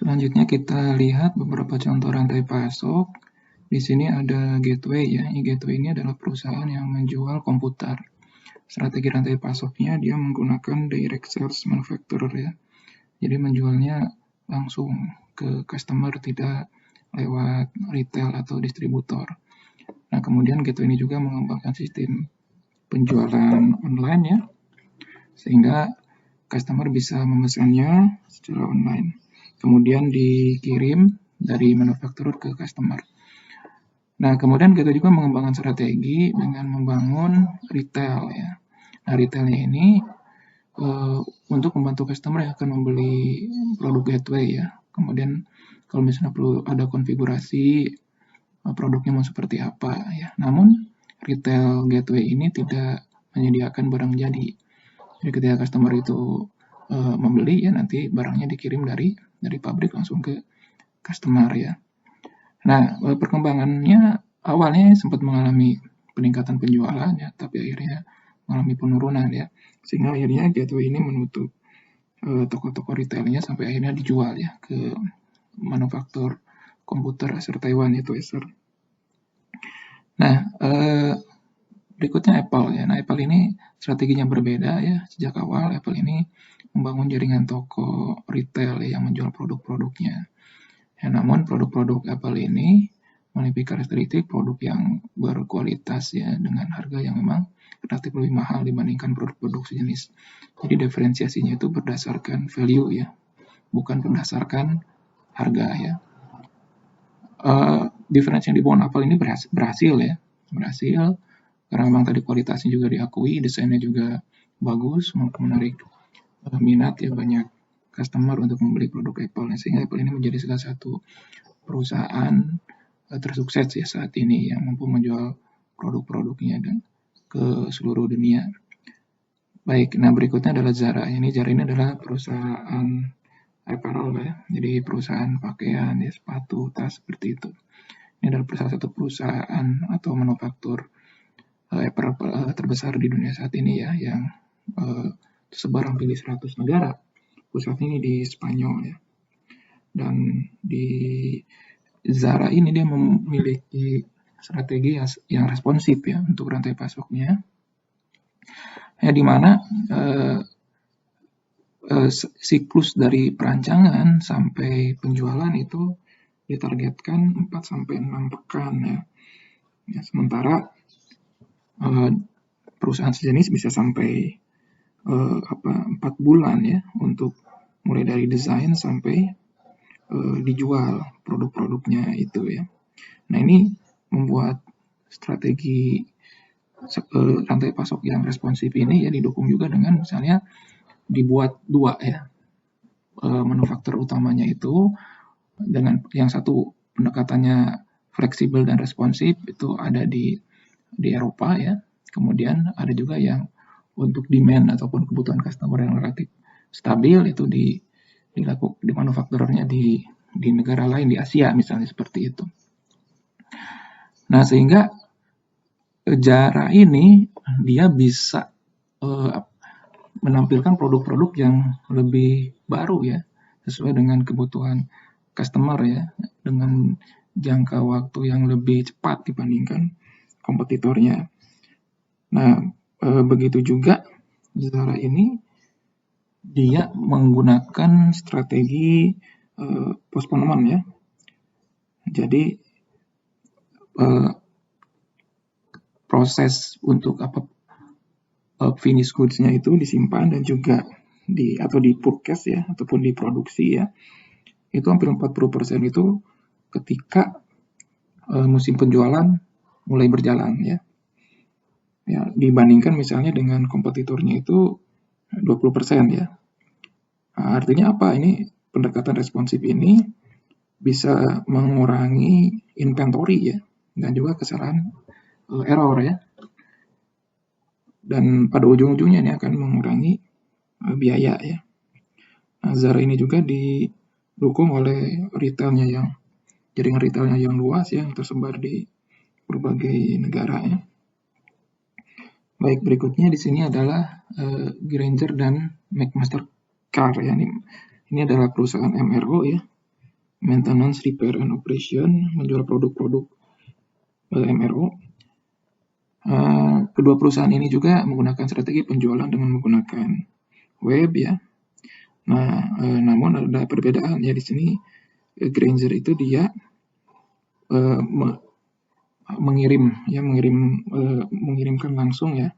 Selanjutnya kita lihat beberapa contoh rantai pasok. Di sini ada Gateway ya. Gateway ini adalah perusahaan yang menjual komputer. Strategi rantai pasoknya dia menggunakan direct sales manufacturer ya. Jadi menjualnya langsung ke customer, tidak lewat retail atau distributor. Nah, kemudian Gateway ini juga mengembangkan sistem penjualan online ya, sehingga customer bisa memesannya secara online. Kemudian dikirim dari manufacturer ke customer. Nah, kemudian kita juga mengembangkan strategi dengan membangun retail ya. Nah, retailnya ini untuk membantu customer yang akan membeli produk Gateway ya. Kemudian kalau misalnya perlu ada konfigurasi produknya mau seperti apa ya. Namun retail Gateway ini tidak menyediakan barang jadi. Jadi ketika customer itu membeli ya, nanti barangnya dikirim dari pabrik langsung ke customer ya. Nah, perkembangannya awalnya sempat mengalami peningkatan penjualan ya, tapi akhirnya mengalami penurunan ya. Sehingga akhirnya Gateway ini menutup toko-toko retailnya sampai akhirnya dijual ya ke manufaktur komputer Acer Taiwan, yaitu Acer. Nah, berikutnya Apple ya. Nah, Apple ini strateginya berbeda ya. Sejak awal Apple ini membangun jaringan toko retail yang menjual produk-produknya. Ya, namun produk-produk Apple ini memiliki karakteristik produk yang berkualitas ya, dengan harga yang memang relatif lebih mahal dibandingkan produk-produk sejenis. Jadi diferensiasinya itu berdasarkan value ya, bukan berdasarkan harga ya. Difference yang dibangun Apple ini berhasil ya, karena memang tadi kualitasnya juga diakui, desainnya juga bagus, menarik minat ya banyak customer untuk membeli produk Apple. Sehingga Apple ini menjadi salah satu perusahaan tersukses ya saat ini yang mampu menjual produk-produknya dan ke seluruh dunia. Baik, nah berikutnya adalah Zara. Zara ini adalah perusahaan apparel ya, jadi perusahaan pakaian, ya, sepatu, tas seperti itu. Ini adalah salah satu perusahaan atau manufaktur apparel terbesar di dunia saat ini ya, yang tersebar hampir di 100 negara. Pusatnya ini di Spanyol ya. Dan di Zara ini dia memiliki strategi yang responsif ya untuk rantai pasoknya. Ya, di mana siklus dari perancangan sampai penjualan itu ditargetkan 4 sampai 6 pekan ya. Ya, sementara perusahaan sejenis bisa sampai 4 bulan ya untuk mulai dari desain sampai dijual produk-produknya itu ya. Nah, ini membuat strategi rantai pasok yang responsif ini ya didukung juga dengan misalnya dibuat 2 ya manufaktur utamanya itu, dengan yang satu pendekatannya fleksibel dan responsif itu ada di Eropa ya. Kemudian ada juga yang untuk demand ataupun kebutuhan customer yang relatif stabil itu di manufakturernya di negara lain, di Asia misalnya seperti itu. Nah, sehingga Zara ini dia bisa menampilkan produk-produk yang lebih baru ya, sesuai dengan kebutuhan customer ya, dengan jangka waktu yang lebih cepat dibandingkan kompetitornya. Nah, begitu juga Zara ini dia menggunakan strategi postponement ya. Jadi proses untuk finish goods-nya itu disimpan dan juga atau di purchase ya, ataupun diproduksi ya. Itu hampir 40% itu ketika musim penjualan mulai berjalan ya. Ya, dibandingkan misalnya dengan kompetitornya itu 20% ya. Nah, artinya apa? Ini pendekatan responsif ini bisa mengurangi inventory ya, dan juga kesalahan error ya. Dan pada ujung-ujungnya ini akan mengurangi biaya ya. Nah, Zara ini juga didukung oleh retailnya jaringan retailnya yang luas ya, yang tersebar di berbagai negara ya. Baik, berikutnya di sini adalah Grainger dan McMaster-Carr ya. Ini adalah perusahaan MRO ya, maintenance, repair, and operation, menjual produk-produk MRO. Kedua perusahaan ini juga menggunakan strategi penjualan dengan menggunakan web ya. Nah, namun ada perbedaan ya di sini. Grainger itu dia mengirimkan langsung ya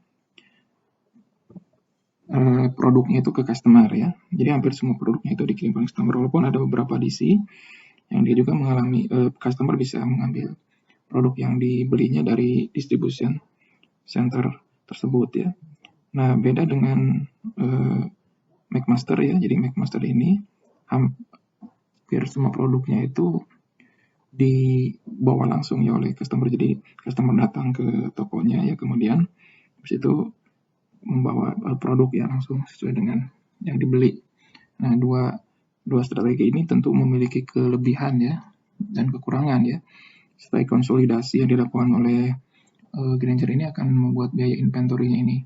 produknya itu ke customer ya. Jadi hampir semua produknya itu dikirim ke customer, walaupun ada beberapa DC yang dia juga mengalami customer bisa mengambil produk yang dibelinya dari distribution center tersebut ya. Nah, beda dengan McMaster ya. Jadi McMaster ini hampir semua produknya itu dibawa langsung ya oleh customer. Jadi customer datang ke tokonya ya, kemudian habis itu membawa produk ya langsung sesuai dengan yang dibeli. Nah, dua strategi ini tentu memiliki kelebihan ya dan kekurangan ya. Strategi konsolidasi yang dilakukan oleh Grainger ini akan membuat biaya inventory-nya ini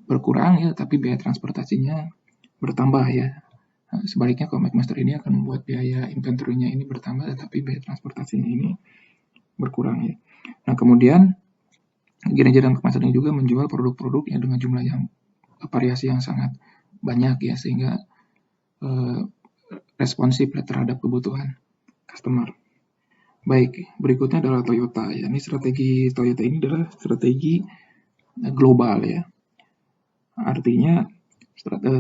berkurang ya, tapi biaya transportasinya bertambah ya. Nah, sebaliknya kalau McMaster ini akan membuat biaya inventory-nya ini bertambah, tetapi biaya transportasinya ini berkurang ya. Nah, kemudian Grainger dan McMaster ini juga menjual produk-produk yang dengan jumlah yang variasi yang sangat banyak ya, sehingga responsif terhadap kebutuhan customer. Baik, berikutnya adalah Toyota ya. Ini strategi Toyota ini adalah strategi global ya. Artinya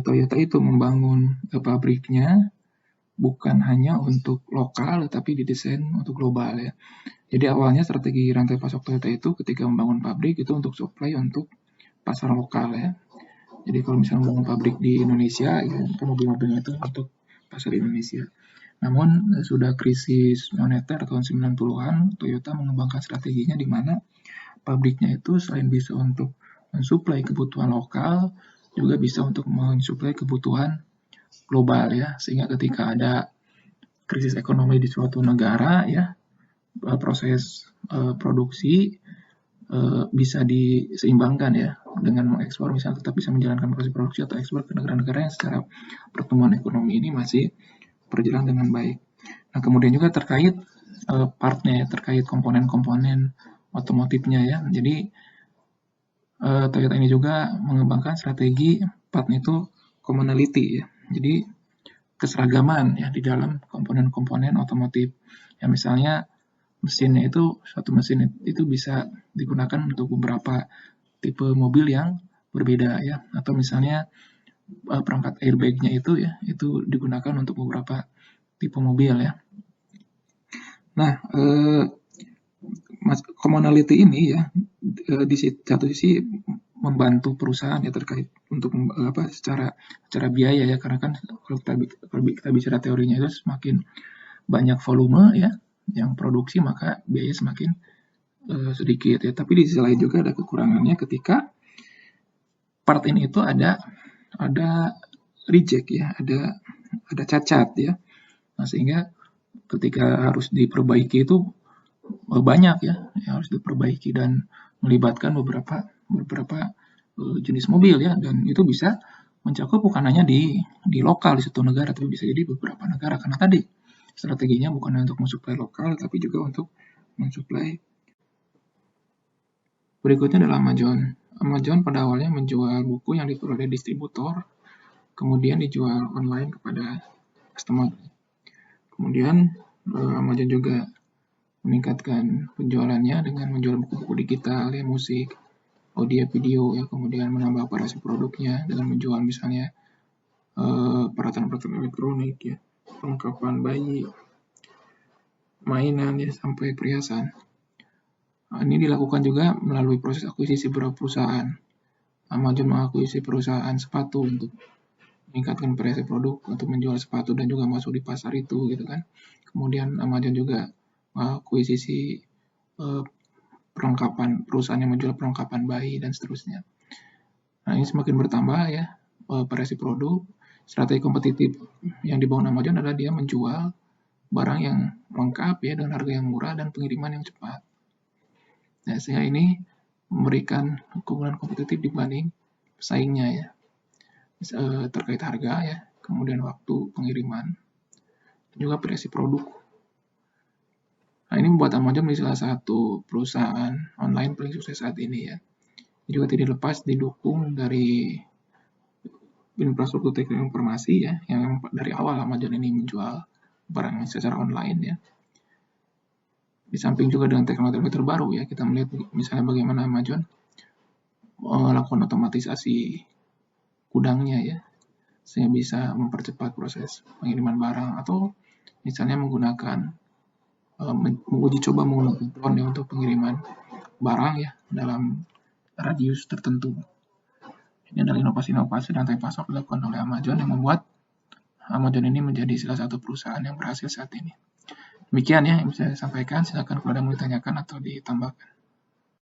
Toyota itu membangun pabriknya bukan hanya untuk lokal, tapi didesain untuk global ya. Jadi awalnya strategi rantai pasok Toyota itu ketika membangun pabrik itu untuk supply untuk pasar lokal ya. Jadi kalau misalnya membangun pabrik di Indonesia, ya mobil-mobilnya itu untuk pasar Indonesia. Namun sudah krisis moneter tahun 90-an, Toyota mengembangkan strateginya di mana pabriknya itu selain bisa untuk mensuplai kebutuhan lokal, juga bisa untuk mensuplai kebutuhan global ya. Sehingga ketika ada krisis ekonomi di suatu negara ya, proses produksi bisa diseimbangkan ya dengan mengekspor, misalnya tetap bisa menjalankan proses produksi atau ekspor ke negara-negara yang secara pertumbuhan ekonomi ini masih berjalan dengan baik. Nah, kemudian juga terkait partnya ya, terkait komponen-komponen otomotifnya ya. Jadi Toyota ini juga mengembangkan strategi partnya itu commonality ya. Jadi keseragaman ya di dalam komponen-komponen otomotif. Ya misalnya mesinnya itu, satu mesin itu bisa digunakan untuk beberapa tipe mobil yang berbeda ya. Atau misalnya perangkat airbag-nya itu ya, itu digunakan untuk beberapa tipe mobil ya. Nah, commonality ini ya di satu sisi membantu perusahaan ya terkait untuk secara biaya ya, karena kan kalau kita bicara teorinya itu semakin banyak volume ya yang produksi maka biaya semakin sedikit ya. Tapi di sisi lain juga ada kekurangannya ketika part ini itu ada reject ya, ada cacat ya. Nah, sehingga ketika harus diperbaiki itu banyak ya yang harus diperbaiki dan melibatkan beberapa jenis mobil ya, dan itu bisa mencakup bukan hanya di lokal di satu negara, tapi bisa jadi beberapa negara, karena tadi strateginya bukan hanya untuk mensuplai lokal tapi juga untuk mensuplai. Berikutnya adalah Amazon. Amazon pada awalnya menjual buku yang diperoleh distributor, kemudian dijual online kepada customer. Kemudian Amazon juga meningkatkan penjualannya dengan menjual buku-buku digital, ya, musik, audio, video, ya, kemudian menambah variasi produknya dengan menjual misalnya peralatan-peralatan elektronik, ya, perlengkapan bayi, mainan, ya, sampai perhiasan. Ini dilakukan juga melalui proses akuisisi beberapa perusahaan. Amazon mengakuisisi perusahaan sepatu untuk meningkatkan variasi produk untuk menjual sepatu dan juga masuk di pasar itu, gitu kan. Kemudian Amazon juga mengakuisisi perlengkapan, perusahaan yang menjual perlengkapan bayi dan seterusnya. Nah, ini semakin bertambah ya variasi produk. Strategi kompetitif yang dibangun Amazon adalah dia menjual barang yang lengkap ya dengan harga yang murah dan pengiriman yang cepat. Nah, sehingga ini memberikan keunggulan kompetitif dibanding pesaingnya ya, terkait harga ya, kemudian waktu pengiriman. juga variasi produk. Nah, ini membuat Amazon menjadi salah satu perusahaan online paling sukses saat ini ya. Juga tidak lepas didukung dari infrastruktur teknologi informasi ya, yang dari awal Amazon ini menjual barang secara online ya. Di samping juga dengan teknologi terbaru ya, kita melihat misalnya bagaimana Amazon melakukan otomatisasi gudangnya ya, sehingga bisa mempercepat proses pengiriman barang, atau misalnya menggunakan menguji coba menggunakan drone ya untuk pengiriman barang ya dalam radius tertentu. Ini adalah inovasi-inovasi rantai pasok dilakukan oleh Amazon yang membuat Amazon ini menjadi salah satu perusahaan yang berhasil saat ini. Demikian ya yang bisa saya sampaikan. Silakan kalau ada yang mau ditanyakan atau ditambahkan.